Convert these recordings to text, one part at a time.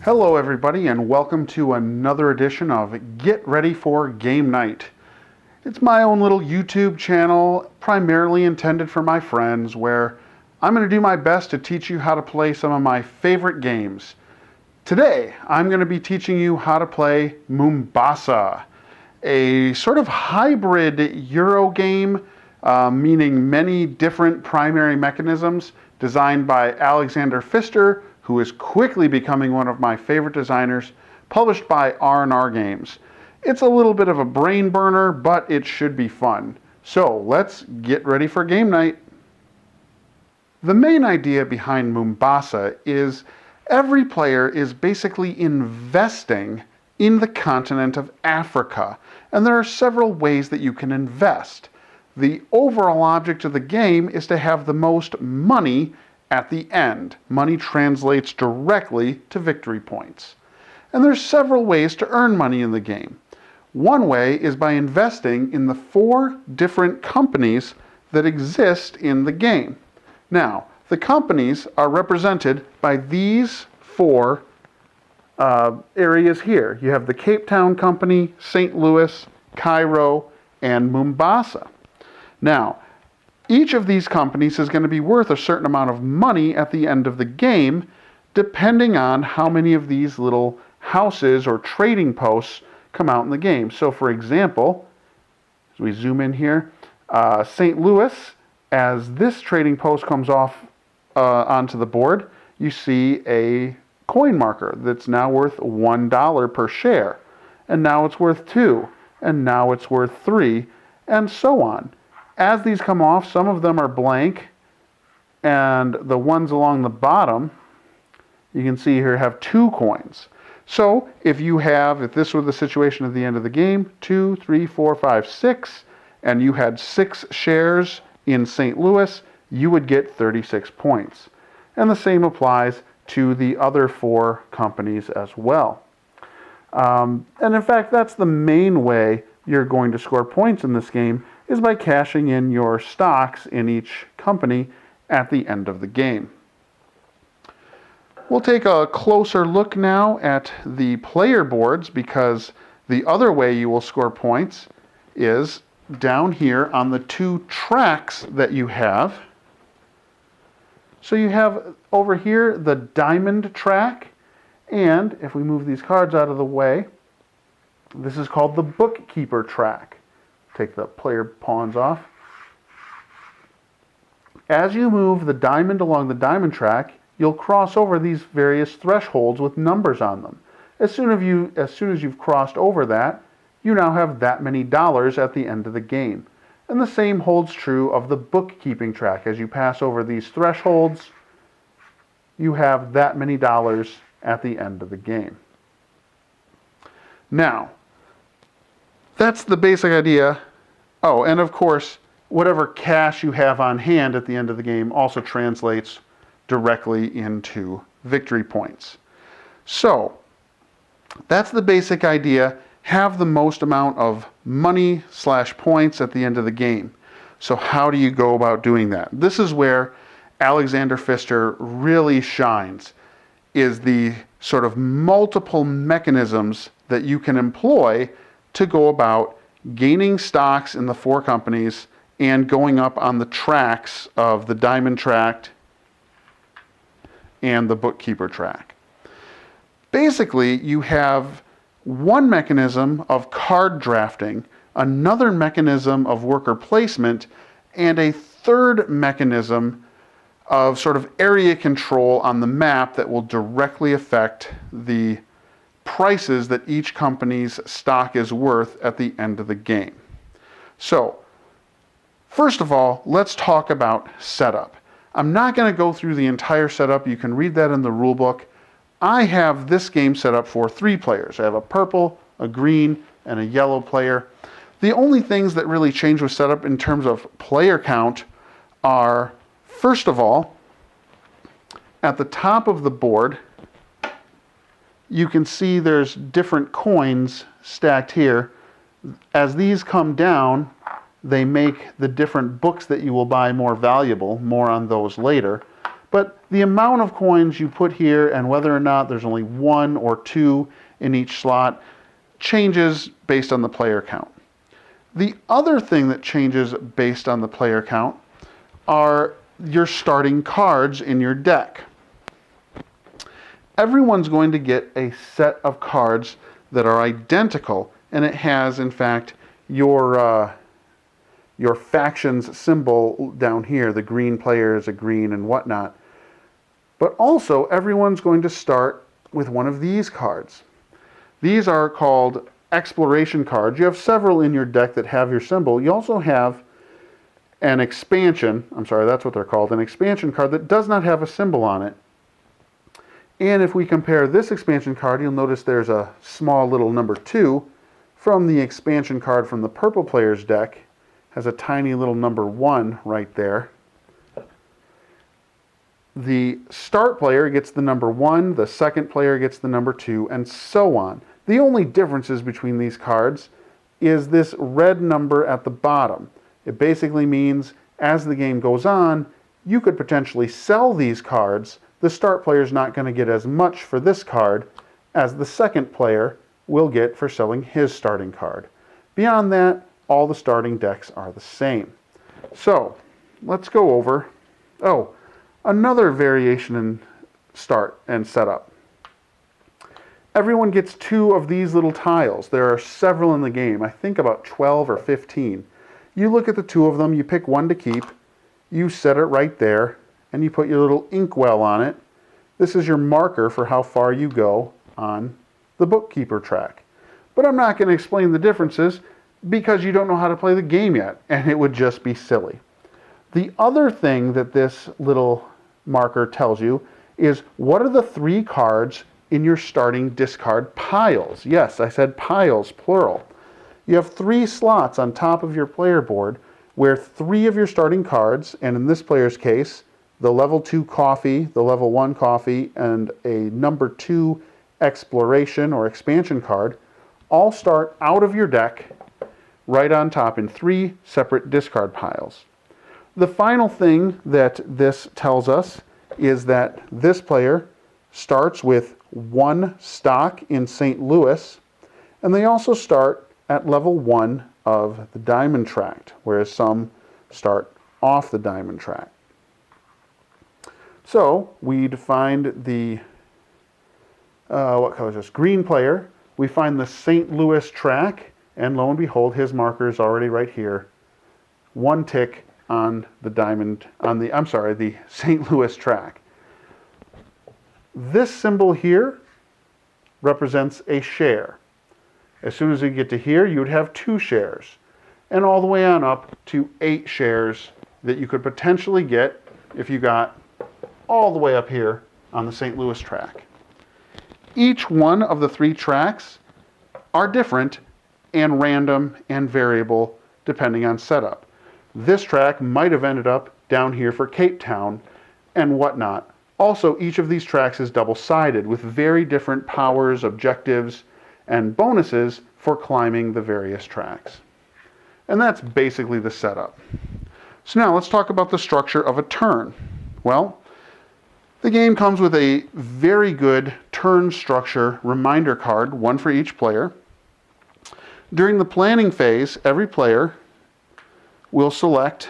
Hello everybody and welcome to another edition of Get Ready for Game Night. It's my own little YouTube channel, primarily intended for my friends, where I'm going to do my best to teach you how to play some of my favorite games. Today, I'm going to be teaching you how to play Mombasa, a sort of hybrid Euro game, meaning many different primary mechanisms, designed by Alexander Pfister, who is quickly becoming one of my favorite designers, published by R&R Games. It's a little bit of a brain burner, but it should be fun. So let's get ready for game night. The main idea behind Mombasa is every player is basically investing in the continent of Africa, and there are several ways that you can invest. The overall object of the game is to have the most money at the end. Money translates directly to victory points. And there's several ways to earn money in the game. One way is by investing in the 4 different companies that exist in the game. Now, the companies are represented by these 4 areas here. You have the Cape Town Company, St. Louis, Cairo, and Mombasa. Now, each of these companies is going to be worth a certain amount of money at the end of the game, depending on how many of these little houses or trading posts come out in the game. So for example, as we zoom in here, St. Louis, as this trading post comes off onto the board, you see a coin marker that's now worth $1 per share. And now it's worth 2, and now it's worth 3, and so on. As these come off, some of them are blank, and the ones along the bottom, you can see here, have 2 coins. So if this were the situation at the end of the game, 2, 3, 4, 5, 6, and you had 6 shares in St. Louis, you would get 36 points. And the same applies to the other 4 companies as well. And in fact, that's the main way you're going to score points in this game, is by cashing in your stocks in each company at the end of the game. We'll take a closer look now at the player boards, because the other way you will score points is down here on the 2 tracks that you have. So you have over here the diamond track, and if we move these cards out of the way, this is called the bookkeeper track. Take the player pawns off. As you move the diamond along the diamond track, you'll cross over these various thresholds with numbers on them. As soon as you've crossed over that, you now have that many dollars at the end of the game. And the same holds true of the bookkeeping track. As you pass over these thresholds, you have that many dollars at the end of the game. Now, that's the basic idea. Oh, and of course, whatever cash you have on hand at the end of the game also translates directly into victory points. So, that's the basic idea. Have the most amount of money / points at the end of the game. So how do you go about doing that? This is where Alexander Pfister really shines, is the sort of multiple mechanisms that you can employ to go about gaining stocks in the 4 companies and going up on the tracks of the diamond track and the bookkeeper track. Basically, you have one mechanism of card drafting, another mechanism of worker placement, and a third mechanism of sort of area control on the map that will directly affect the prices that each company's stock is worth at the end of the game. So, first of all, let's talk about setup. I'm not going to go through the entire setup. You can read that in the rule book. I have this game set up for 3 players. I have a purple, a green, and a yellow player. The only things that really change with setup in terms of player count are, first of all, at the top of the board, you can see there's different coins stacked here. As these come down, they make the different books that you will buy more valuable. More on those later. But the amount of coins you put here and whether or not there's only 1 or 2 in each slot changes based on the player count. The other thing that changes based on the player count are your starting cards in your deck. Everyone's going to get a set of cards that are identical, and it has, in fact, your faction's symbol down here. The green player is a green and whatnot. But also, everyone's going to start with one of these cards. These are called exploration cards. You have several in your deck that have your symbol. You also have an expansion, that's what they're called, an expansion card that does not have a symbol on it. And if we compare this expansion card, you'll notice there's a small little number 2 from the expansion card from the purple player's deck. Has a tiny little number 1 right there. The start player gets the number 1, the second player gets the number 2, and so on. The only differences between these cards is this red number at the bottom. It basically means as the game goes on, you could potentially sell these cards. The start player is not going to get as much for this card as the second player will get for selling his starting card. Beyond that, all the starting decks are the same. So, let's go over, another variation in start and setup. Everyone gets 2 of these little tiles. There are several in the game, I think about 12 or 15. You look at the 2 of them, you pick one to keep, you set it right there, and you put your little inkwell on it. This is your marker for how far you go on the bookkeeper track. But I'm not going to explain the differences because you don't know how to play the game yet, and it would just be silly. The other thing that this little marker tells you is what are the 3 cards in your starting discard piles. Yes, I said piles, plural. You have 3 slots on top of your player board where 3 of your starting cards, and in this player's case, the level 2 coffee, the level 1 coffee, and a number 2 exploration or expansion card, all start out of your deck right on top in 3 separate discard piles. The final thing that this tells us is that this player starts with 1 stock in St. Louis, and they also start at level 1 of the diamond tract, whereas some start off the diamond tract. So we defined the, what color is this? Green player. We find the St. Louis track, and lo and behold, his marker is already right here. 1 tick on the the St. Louis track. This symbol here represents a share. As soon as you get to here, you would have 2 shares, and all the way on up to 8 shares that you could potentially get if you got all the way up here on the St. Louis track. Each one of the 3 tracks are different and random and variable depending on setup. This track might have ended up down here for Cape Town and whatnot. Also, each of these tracks is double-sided with very different powers, objectives, and bonuses for climbing the various tracks. And that's basically the setup. So now let's talk about the structure of a turn. Well, the game comes with a very good turn structure reminder card, 1 for each player. During the planning phase, every player will select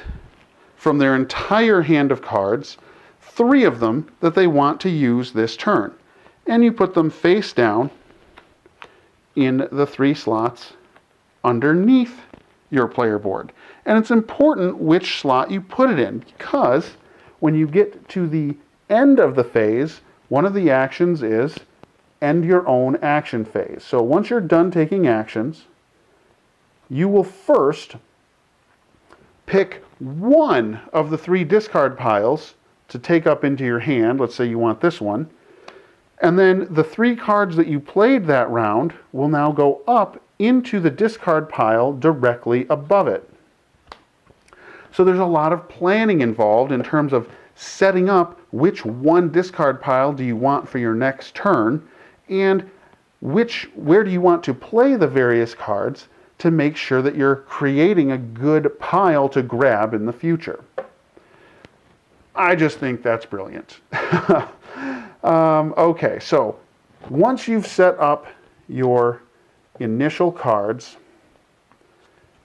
from their entire hand of cards 3 of them that they want to use this turn. And you put them face down in the 3 slots underneath your player board. And it's important which slot you put it in, because when you get to the end of the phase, one of the actions is end your own action phase. So once you're done taking actions, you will first pick 1 of the 3 discard piles to take up into your hand. Let's say you want this one. And then the 3 cards that you played that round will now go up into the discard pile directly above it. So there's a lot of planning involved in terms of setting up which one discard pile do you want for your next turn, and where do you want to play the various cards to make sure that you're creating a good pile to grab in the future. I just think that's brilliant. Okay, so once you've set up your initial cards,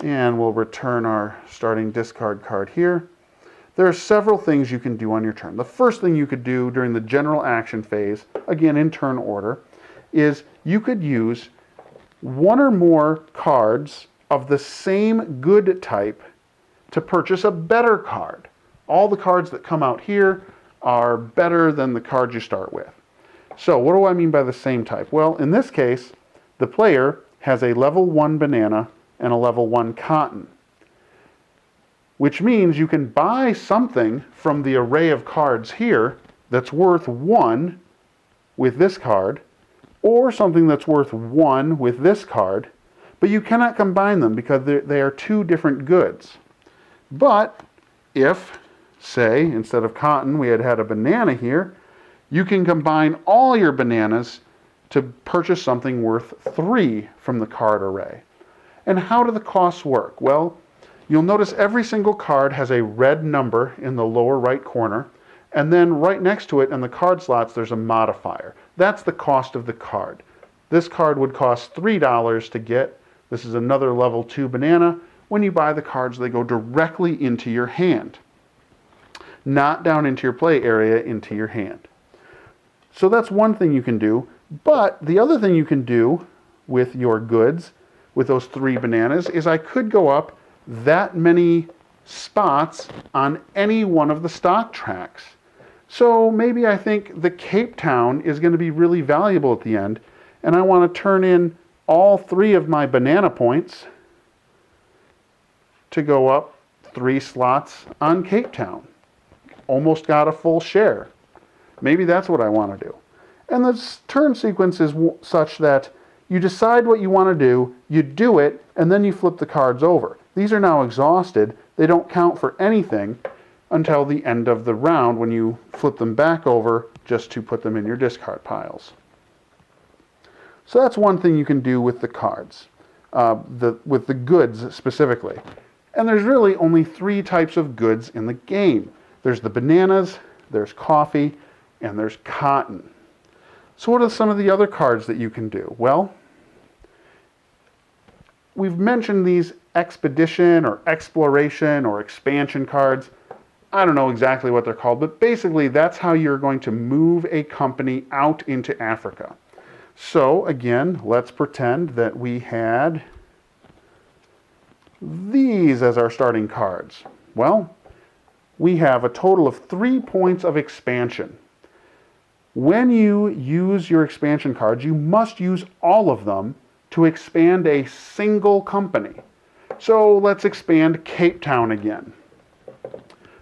and we'll return our starting discard card here, there are several things you can do on your turn. The first thing you could do during the general action phase, again in turn order, is you could use one or more cards of the same good type to purchase a better card. All the cards that come out here are better than the cards you start with. So what do I mean by the same type? Well, in this case, the player has a level 1 banana and a level 1 cotton, which means you can buy something from the array of cards here that's worth 1 with this card, or something that's worth 1 with this card, but you cannot combine them because they are two different goods. But if, say, instead of cotton we had a banana here, you can combine all your bananas to purchase something worth 3 from the card array. And how do the costs work? Well, you'll notice every single card has a red number in the lower right corner, and then right next to it in the card slots there's a modifier. That's the cost of the card. This card would cost $3 to get. This is another level 2 banana. When you buy the cards, they go directly into your hand, not down into your play area, into your hand. So that's one thing you can do. But the other thing you can do with your goods, with those 3 bananas, is I could go up that many spots on any one of the stock tracks. So maybe I think the Cape Town is going to be really valuable at the end, and I want to turn in all 3 of my banana points to go up 3 slots on Cape Town. Almost got a full share. Maybe that's what I want to do. And the turn sequence is such that you decide what you want to do, you do it, and then you flip the cards over. These are now exhausted. They don't count for anything until the end of the round when you flip them back over just to put them in your discard piles. So that's one thing you can do with the cards, with the goods specifically. And there's really only 3 types of goods in the game. There's the bananas, there's coffee, and there's cotton. So what are some of the other cards that you can do? Well, we've mentioned these expedition or exploration or expansion cards. I don't know exactly what they're called, but basically that's how you're going to move a company out into Africa. So again, let's pretend that we had these as our starting cards. Well, we have a total of 3 points of expansion. When you use your expansion cards, you must use all of them to expand a single company. So let's expand Cape Town again.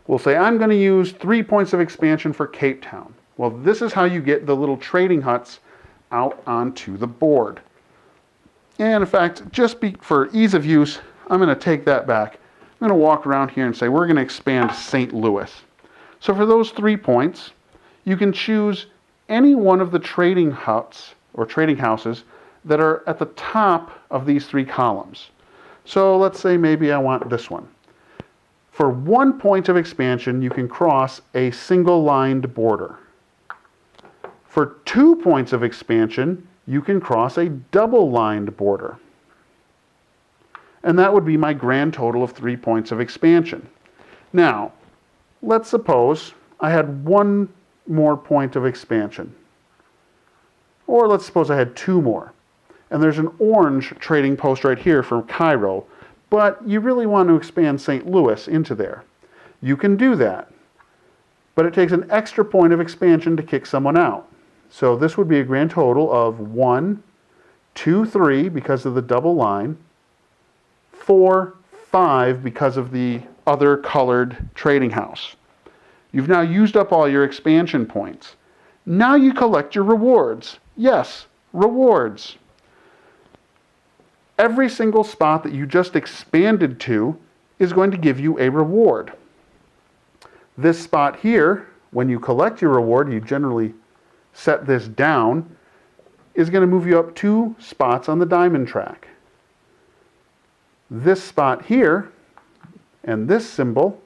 We'll say I'm going to use 3 points of expansion for Cape Town. Well, this is how you get the little trading huts out onto the board. And in fact, just for ease of use, I'm going to take that back. I'm going to walk around here and say we're going to expand St. Louis. So for those 3 points, you can choose any one of the trading huts or trading houses that are at the top of these 3 columns. So let's say maybe I want this one. For 1 point of expansion, you can cross a single lined border. For 2 points of expansion, you can cross a double lined border. And that would be my grand total of 3 points of expansion. Now, let's suppose I had 1 more point of expansion. Or let's suppose I had 2 more. And there's an orange trading post right here for Cairo, but you really want to expand St. Louis into there. You can do that, but it takes an extra point of expansion to kick someone out. So this would be a grand total of 1, 2, 3 because of the double line, 4, 5 because of the other colored trading house. You've now used up all your expansion points. Now you collect your rewards. Yes, rewards. Every single spot that you just expanded to is going to give you a reward. This spot here, when you collect your reward, you generally set this down, is going to move you up 2 spots on the diamond track. This spot here, and this symbol,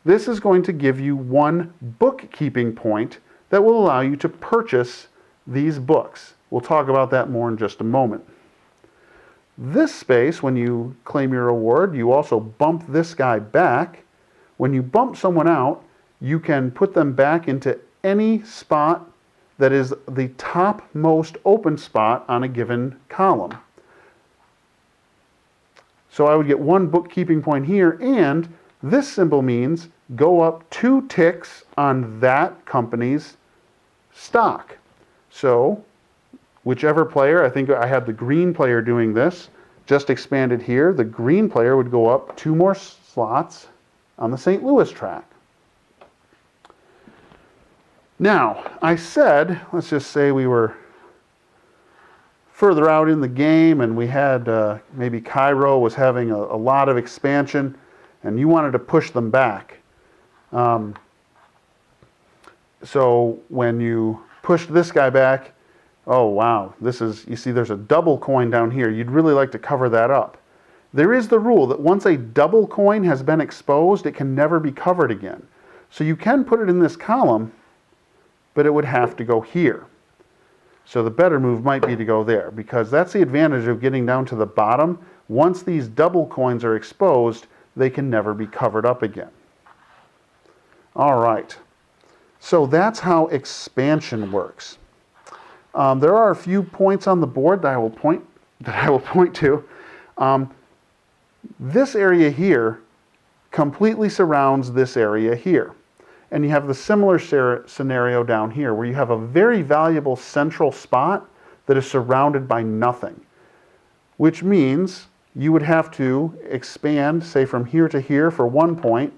this is going to give you 1 bookkeeping point that will allow you to purchase these books. We'll talk about that more in just a moment. This space, when you claim your reward, you also bump this guy back. When you bump someone out, you can put them back into any spot that is the topmost open spot on a given column. So I would get 1 bookkeeping point here, and this symbol means go up 2 ticks on that company's stock. So whichever player, I think I had the green player doing this, just expanded here, the green player would go up 2 more slots on the St. Louis track. Now, I said, let's just say we were further out in the game and we had, maybe Cairo was having a lot of expansion and you wanted to push them back. So when you pushed this guy back, oh wow, this is, you see there's a double coin down here. You'd really like to cover that up. There is the rule that once a double coin has been exposed, it can never be covered again. So you can put it in this column, but it would have to go here. So the better move might be to go there, because that's the advantage of getting down to the bottom. Once these double coins are exposed, they can never be covered up again. All right, so that's how expansion works. There are a few points on the board that I will point to. This area here completely surrounds this area here. And you have the similar scenario down here where you have a very valuable central spot that is surrounded by nothing, which means you would have to expand, say from here to here for 1 point,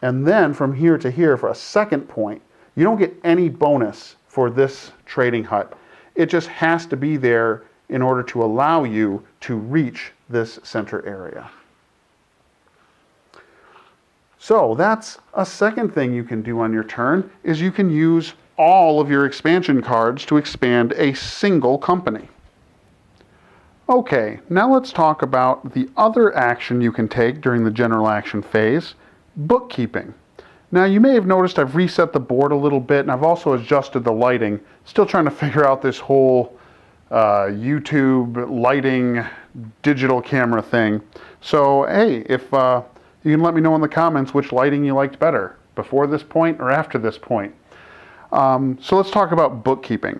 and then from here to here for a 2nd point. You don't get any bonus for this trading hut. It just has to be there in order to allow you to reach this center area. So that's a second thing you can do on your turn, is you can use all of your expansion cards to expand a single company. Okay, now let's talk about the other action you can take during the general action phase, bookkeeping. Now you may have noticed I've reset the board a little bit and I've also adjusted the lighting. Still trying to figure out this whole YouTube lighting digital camera thing. So hey, if you can let me know in the comments which lighting you liked better, before this point or after this point. So let's talk about bookkeeping.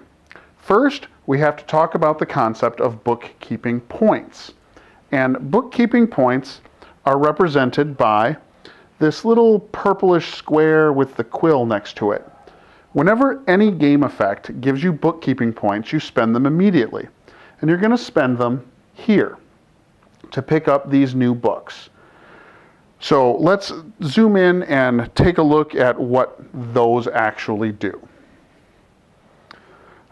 First, we have to talk about the concept of bookkeeping points. And bookkeeping points are represented by this little purplish square with the quill next to it. Whenever any game effect gives you bookkeeping points, you spend them immediately. And you're going to spend them here to pick up these new books. So let's zoom in and take a look at what those actually do.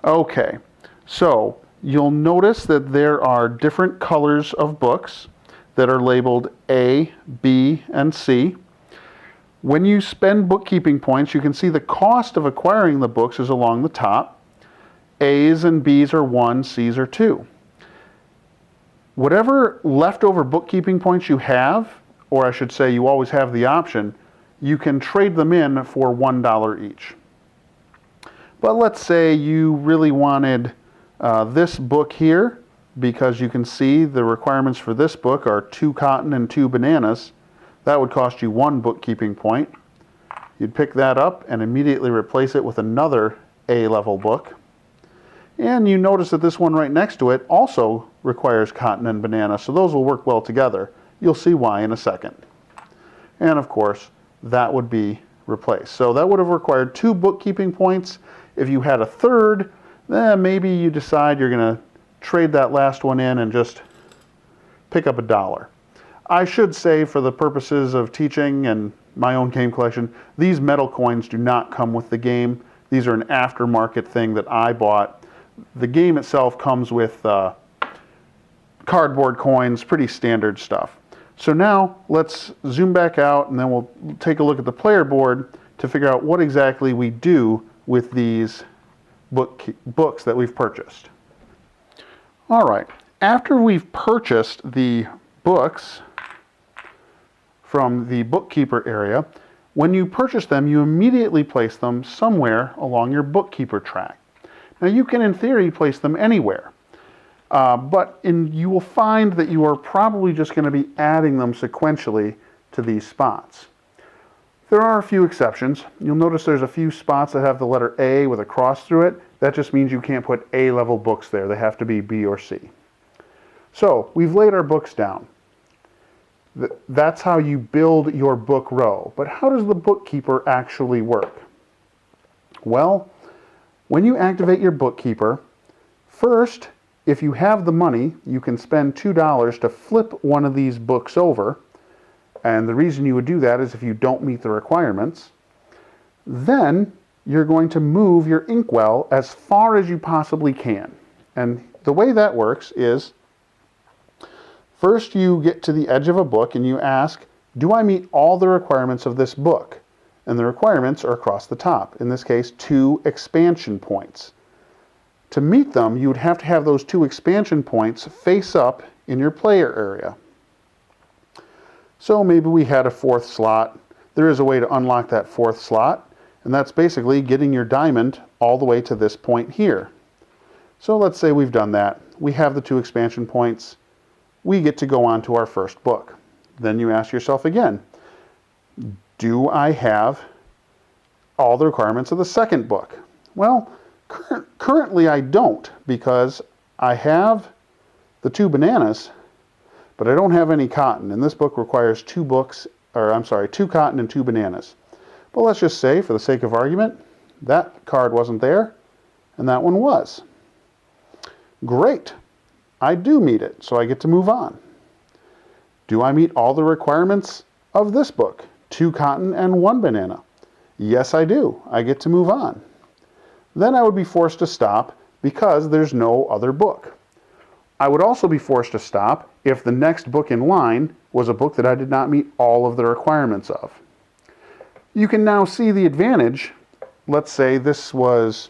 Okay, so you'll notice that there are different colors of books that are labeled A, B, and C. When you spend bookkeeping points, you can see the cost of acquiring the books is along the top. A's and B's are 1, C's are 2. Whatever leftover bookkeeping points you have, or I should say you always have the option, you can trade them in for $1 each. But let's say you really wanted this book here, because you can see the requirements for this book are 2 cotton and 2 bananas. That would cost you 1 bookkeeping point. You'd pick that up and immediately replace it with another A-level book. And you notice that this one right next to it also requires cotton and banana, so those will work well together. You'll see why in a second. And of course, that would be replaced. So that would have required 2 bookkeeping points. If you had a third, then maybe you decide you're going to trade that last one in and just pick up $1. I should say, for the purposes of teaching and my own game collection, these metal coins do not come with the game. These are an aftermarket thing that I bought. The game itself comes with cardboard coins, pretty standard stuff. So now let's zoom back out and then we'll take a look at the player board to figure out what exactly we do with these books that we've purchased. All right, after we've purchased the books from the bookkeeper area, When you purchase them, you immediately place them somewhere along your bookkeeper track. Now you can, in theory, place them anywhere, but you will find that you are probably just going to be adding them sequentially to these spots. There are a few exceptions. You'll notice there's a few spots that have the letter A with a cross through it. That just means you can't put A-level books there. They have to be B or C. So we've laid our books down. That's how you build your book row. But how does the bookkeeper actually work? Well, when you activate your bookkeeper, first, if you have the money, you can spend $2 to flip one of these books over. And the reason you would do that is if you don't meet the requirements. Then you're going to move your inkwell as far as you possibly can. And the way that works is, first you get to the edge of a book and you ask, do I meet all the requirements of this book? And the requirements are across the top. In this case, 2 expansion points. To meet them, you would have to have those 2 expansion points face up in your player area. So maybe we had a 4th slot. There is a way to unlock that 4th slot, and that's basically getting your diamond all the way to this point here. So let's say we've done that. We have the 2 expansion points. We get to go on to our first book. Then you ask yourself again, do I have all the requirements of the second book? Well, currently I don't, because I have the 2 bananas, but I don't have any cotton, and this book requires 2 cotton and 2 bananas. But let's just say, for the sake of argument, that card wasn't there, and that one was. Great. I do meet it, so I get to move on. Do I meet all the requirements of this book? 2 cotton and 1 banana. Yes, I do. I get to move on. Then I would be forced to stop because there's no other book. I would also be forced to stop if the next book in line was a book that I did not meet all of the requirements of. You can now see the advantage. Let's say this was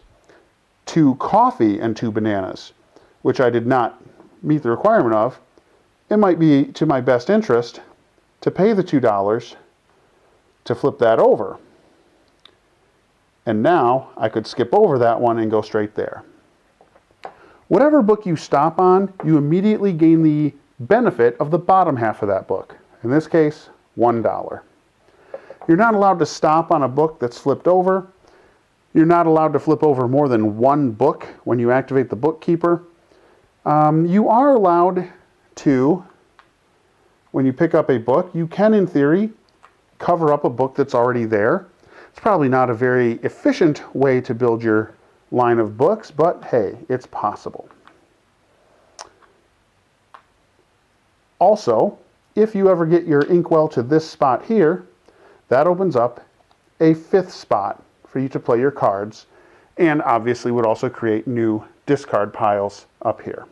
2 coffee and 2 bananas, which I did not meet the requirement of. It might be to my best interest to pay the $2 to flip that over. And now I could skip over that one and go straight there. Whatever book you stop on, you immediately gain the benefit of the bottom half of that book. In this case, $1. You're not allowed to stop on a book that's flipped over. You're not allowed to flip over more than 1 book when you activate the bookkeeper. You are allowed to, when you pick up a book, you can, in theory, cover up a book that's already there. It's probably not a very efficient way to build your line of books, but hey, it's possible. Also, if you ever get your inkwell to this spot here, that opens up a 5th spot for you to play your cards, and obviously would also create new discard piles up here.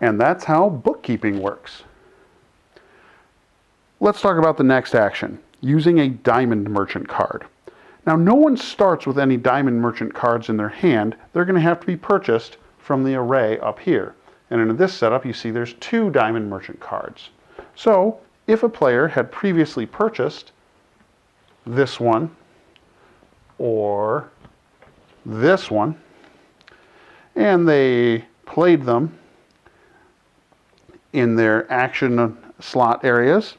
And that's how bookkeeping works. Let's talk about the next action, using a Diamond Merchant card. Now, no one starts with any Diamond Merchant cards in their hand. They're going to have to be purchased from the array up here. And in this setup, you see there's 2 Diamond Merchant cards. So, if a player had previously purchased this one, or this one, and they played them in their action slot areas,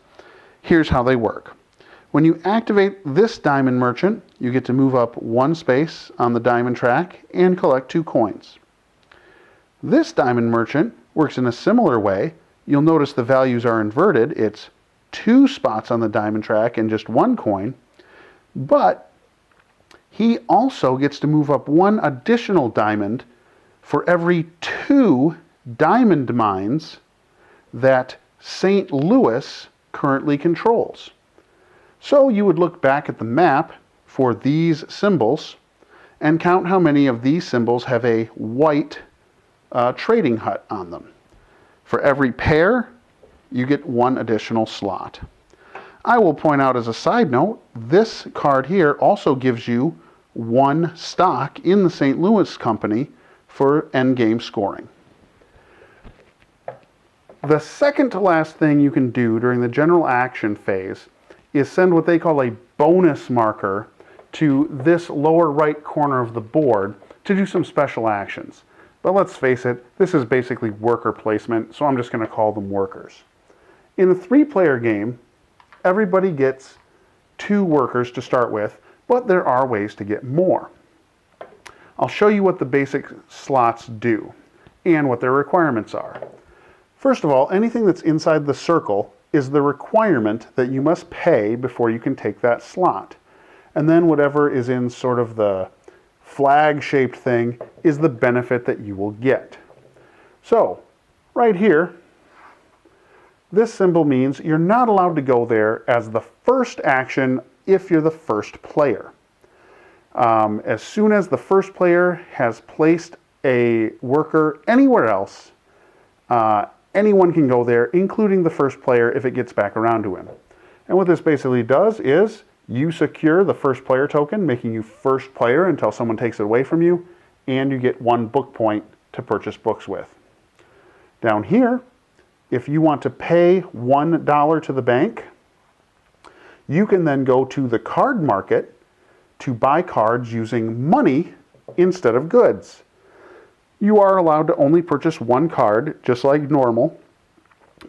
here's how they work. When you activate this Diamond Merchant, you get to move up 1 space on the diamond track and collect 2 coins. This Diamond Merchant works in a similar way. You'll notice the values are inverted. It's 2 spots on the diamond track and just 1 coin, but he also gets to move up 1 additional diamond for every 2 diamond mines that St. Louis currently controls. So you would look back at the map for these symbols and count how many of these symbols have a white trading hut on them. For every pair, you get 1 additional slot. I will point out as a side note, this card here also gives you 1 stock in the St. Louis company for endgame scoring. The second to last thing you can do during the general action phase is send what they call a bonus marker to this lower right corner of the board to do some special actions. But let's face it, this is basically worker placement, so I'm just going to call them workers. In a 3-player game, everybody gets 2 workers to start with, but there are ways to get more. I'll show you what the basic slots do and what their requirements are. First of all, anything that's inside the circle is the requirement that you must pay before you can take that slot. And then whatever is in sort of the flag-shaped thing is the benefit that you will get. So, right here, this symbol means you're not allowed to go there as the first action if you're the first player. As soon as the first player has placed a worker anywhere else, anyone can go there, including the first player if it gets back around to him. And what this basically does is you secure the first player token, making you first player until someone takes it away from you, and you get 1 book point to purchase books with. Down here, if you want to pay $1 to the bank, you can then go to the card market to buy cards using money instead of goods. You are allowed to only purchase 1 card, just like normal,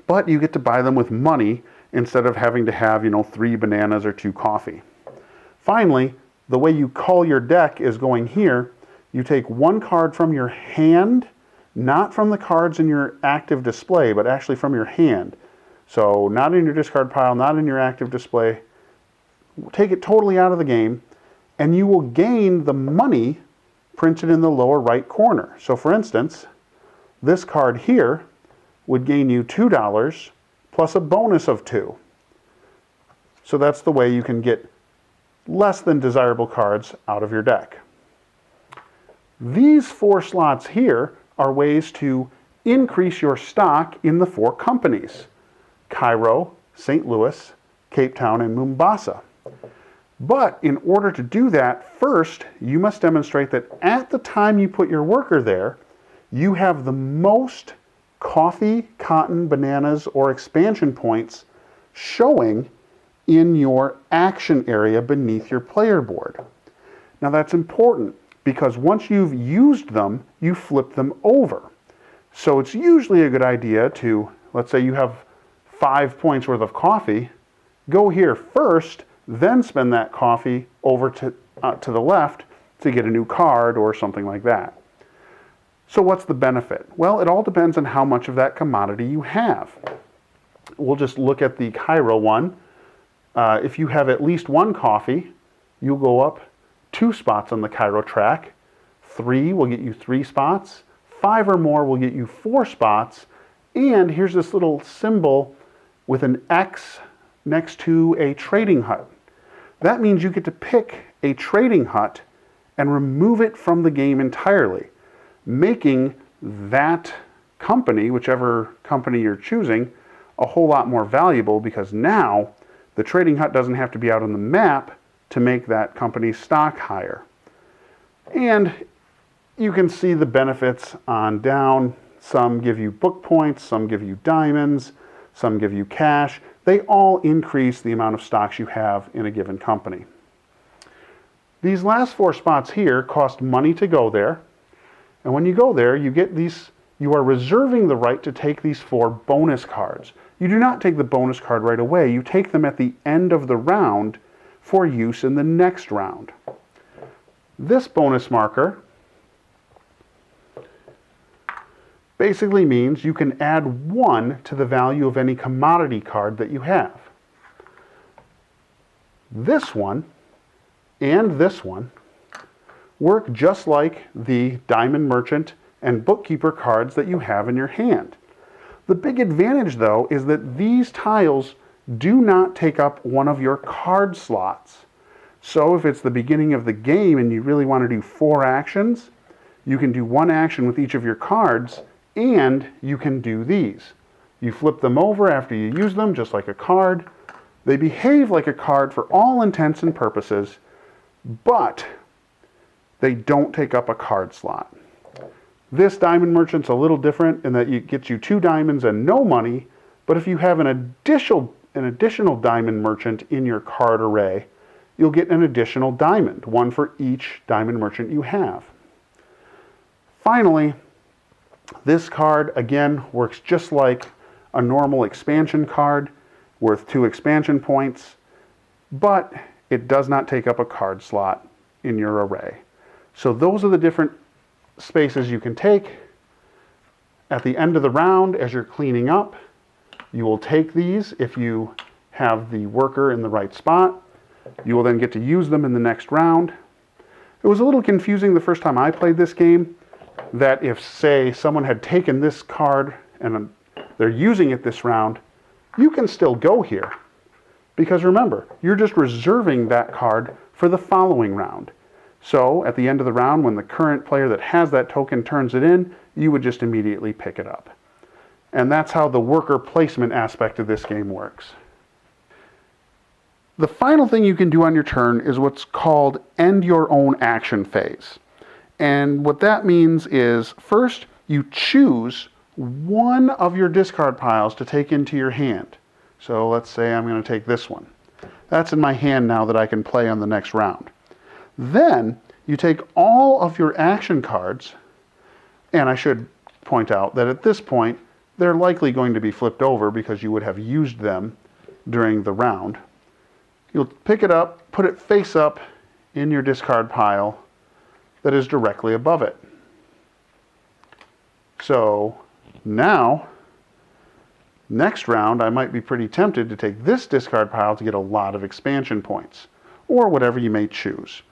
but you get to buy them with money instead of having to have, 3 bananas or 2 coffee. Finally, the way you call your deck is going here. You take 1 card from your hand, not from the cards in your active display, but actually from your hand. So not in your discard pile, not in your active display. Take it totally out of the game, and you will gain the money printed in the lower right corner. So for instance, this card here would gain you $2 plus a bonus of 2. So that's the way you can get less than desirable cards out of your deck. These 4 slots here are ways to increase your stock in the 4 companies: Cairo, St. Louis, Cape Town, and Mombasa. But in order to do that, first, you must demonstrate that at the time you put your worker there, you have the most coffee, cotton, bananas, or expansion points showing in your action area beneath your player board. Now that's important because once you've used them, you flip them over. So it's usually a good idea to, let's say you have 5 points worth of coffee, go here first, then spend that coffee over to the left to get a new card or something like that. So what's the benefit? Well, it all depends on how much of that commodity you have. We'll just look at the Cairo one. If you have at least 1 coffee, you'll go up 2 spots on the Cairo track. 3 will get you 3 spots. 5 or more will get you 4 spots. And here's this little symbol with an X next to a trading hut. That means you get to pick a trading hut and remove it from the game entirely, making that company, whichever company you're choosing, a whole lot more valuable because now the trading hut doesn't have to be out on the map to make that company's stock higher. And you can see the benefits on down. Some give you book points, some give you diamonds, some give you cash. They all increase the amount of stocks you have in a given company. These last 4 spots here cost money to go there. And when you go there, you get these, you are reserving the right to take these 4 bonus cards. You do not take the bonus card right away. You take them at the end of the round for use in the next round. This bonus marker basically means you can add 1 to the value of any commodity card that you have. This one and this one work just like the Diamond Merchant and Bookkeeper cards that you have in your hand. The big advantage, though, is that these tiles do not take up one of your card slots. So if it's the beginning of the game and you really want to do 4 actions, you can do 1 action with each of your cards, and you can do these. You flip them over after you use them, just like a card. They behave like a card for all intents and purposes, but they don't take up a card slot. This Diamond Merchant's a little different in that it gets you 2 diamonds and no money, but if you have an an additional diamond merchant in your card array, you'll get an additional diamond, one for each diamond merchant you have. Finally, this card, again, works just like a normal expansion card, worth 2 expansion points, but it does not take up a card slot in your array. So those are the different spaces you can take. At the end of the round, as you're cleaning up, you will take these if you have the worker in the right spot. You will then get to use them in the next round. It was a little confusing the first time I played this game, that if, say, someone had taken this card and they're using it this round, you can still go here. Because remember, you're just reserving that card for the following round. So at the end of the round, when the current player that has that token turns it in, you would just immediately pick it up. And that's how the worker placement aspect of this game works. The final thing you can do on your turn is what's called end your own action phase. And what that means is, first, you choose one of your discard piles to take into your hand. So let's say I'm going to take this one. That's in my hand now that I can play on the next round. Then you take all of your action cards, and I should point out that at this point, they're likely going to be flipped over because you would have used them during the round. You'll pick it up, put it face up in your discard pile that is directly above it. So now, next round, I might be pretty tempted to take this discard pile to get a lot of expansion points, or whatever you may choose.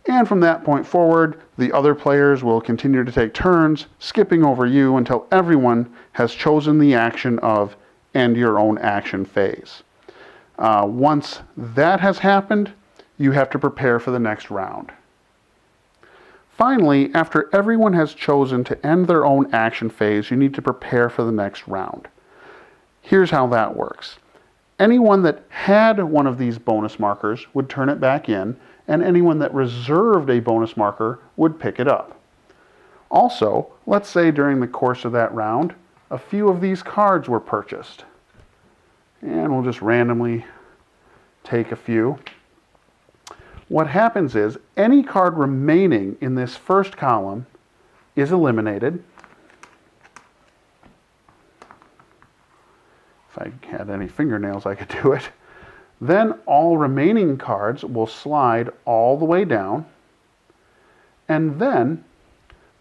And from that point forward, the other players will continue to take turns, skipping over you until everyone has chosen the action of end your own action phase. Once that has happened, you have to prepare for the next round. Finally, after everyone has chosen to end their own action phase, you need to prepare for the next round. Here's how that works. Anyone that had one of these bonus markers would turn it back in, and anyone that reserved a bonus marker would pick it up. Also, let's say during the course of that round, a few of these cards were purchased. And we'll just randomly take a few. What happens is, any card remaining in this first column is eliminated. If I had any fingernails, I could do it. Then all remaining cards will slide all the way down. And then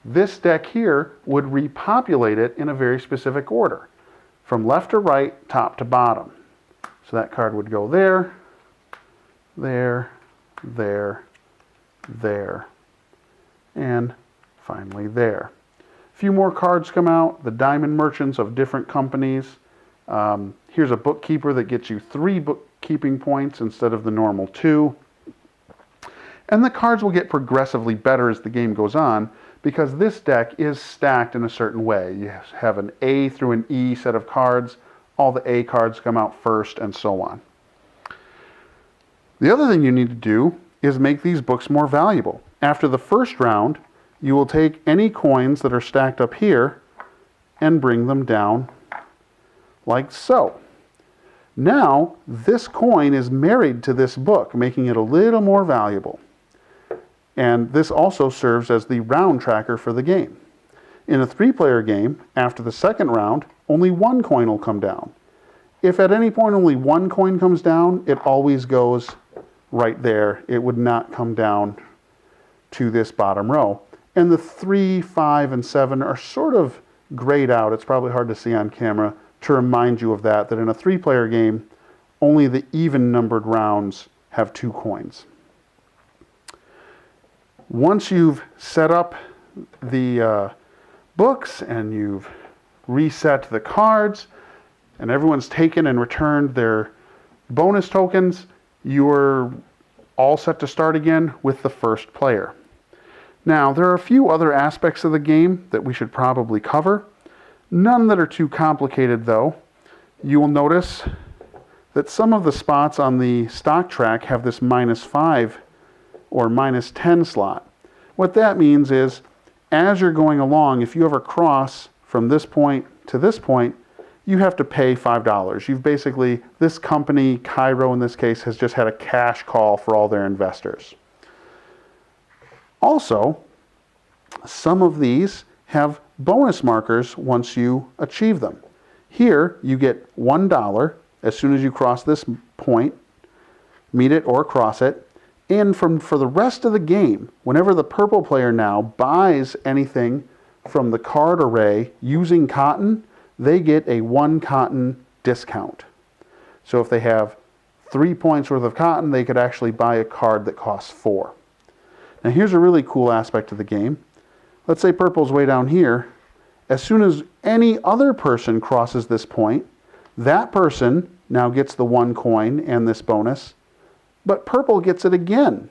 this deck here would repopulate it in a very specific order, from left to right, top to bottom. So that card would go there, there, there, there, and finally there. A few more cards come out, the diamond merchants of different companies. Here's a bookkeeper that gets you 3 bookkeeping points instead of the normal 2. And the cards will get progressively better as the game goes on, because this deck is stacked in a certain way. You have an A through an E set of cards. All the A cards come out first, and so on. The other thing you need to do is make these books more valuable. After the first round, you will take any coins that are stacked up here and bring them down like so. Now, this coin is married to this book, making it a little more valuable. And this also serves as the round tracker for the game. In a 3-player game, after the second round, only 1 coin will come down. If at any point only 1 coin comes down, it always goes right there. It would not come down to this bottom row. And the 3, 5, and 7 are sort of grayed out. It's probably hard to see on camera to remind you of that in a 3-player game, only the even-numbered rounds have 2 coins. Once you've set up the books and you've reset the cards and everyone's taken and returned their bonus tokens, you're all set to start again with the first player. Now, there are a few other aspects of the game that we should probably cover. None that are too complicated, though. You will notice that some of the spots on the stock track have this -5 or -10 slot. What that means is, as you're going along, if you ever cross from this point to this point, you have to pay $5. You've basically, this company, Cairo in this case, has just had a cash call for all their investors. Also, some of these have bonus markers once you achieve them. Here, you get $1 as soon as you cross this point, meet it or cross it. And for the rest of the game, whenever the purple player now buys anything from the card array using cotton, they get a 1 cotton discount. So if they have 3 points worth of cotton, they could actually buy a card that costs 4. Now here's a really cool aspect of the game. Let's say purple's way down here. As soon as any other person crosses this point, that person now gets the 1 coin and this bonus, but purple gets it again.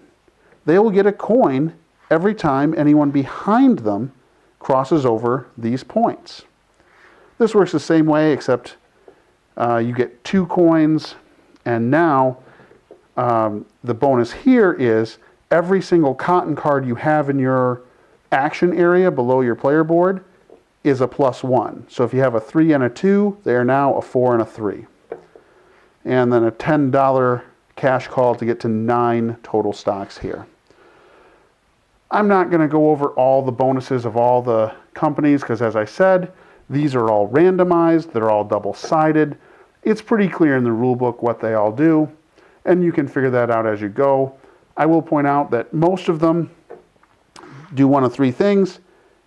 They will get a coin every time anyone behind them crosses over these points. This works the same way, except you get 2 coins, and now the bonus here is every single cotton card you have in your action area below your player board is a +1. So if you have a 3 and a 2, they are now a 4 and a 3. And then a $10 cash call to get to 9 total stocks here. I'm not going to go over all the bonuses of all the companies because, as I said, these are all randomized, they're all double-sided. It's pretty clear in the rule book what they all do, and you can figure that out as you go. I will point out that most of them do one of 3 things: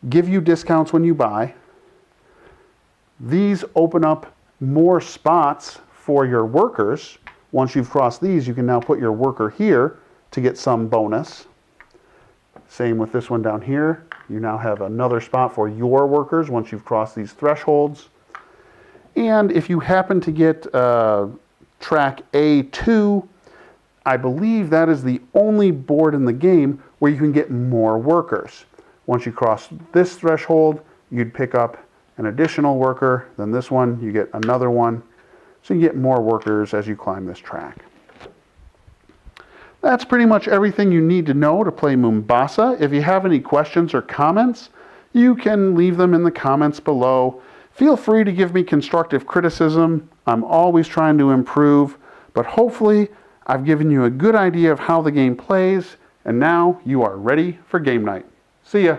give you discounts when you buy. These open up more spots for your workers. Once you've crossed these, you can now put your worker here to get some bonus. Same with this one down here. You now have another spot for your workers once you've crossed these thresholds. And if you happen to get track A2, I believe that is the only board in the game where you can get more workers. Once you cross this threshold, you'd pick up an additional worker. Then this one, you get another one. So you get more workers as you climb this track. That's pretty much everything you need to know to play Mombasa. If you have any questions or comments, you can leave them in the comments below. Feel free to give me constructive criticism. I'm always trying to improve, but hopefully I've given you a good idea of how the game plays, and now you are ready for game night. See ya.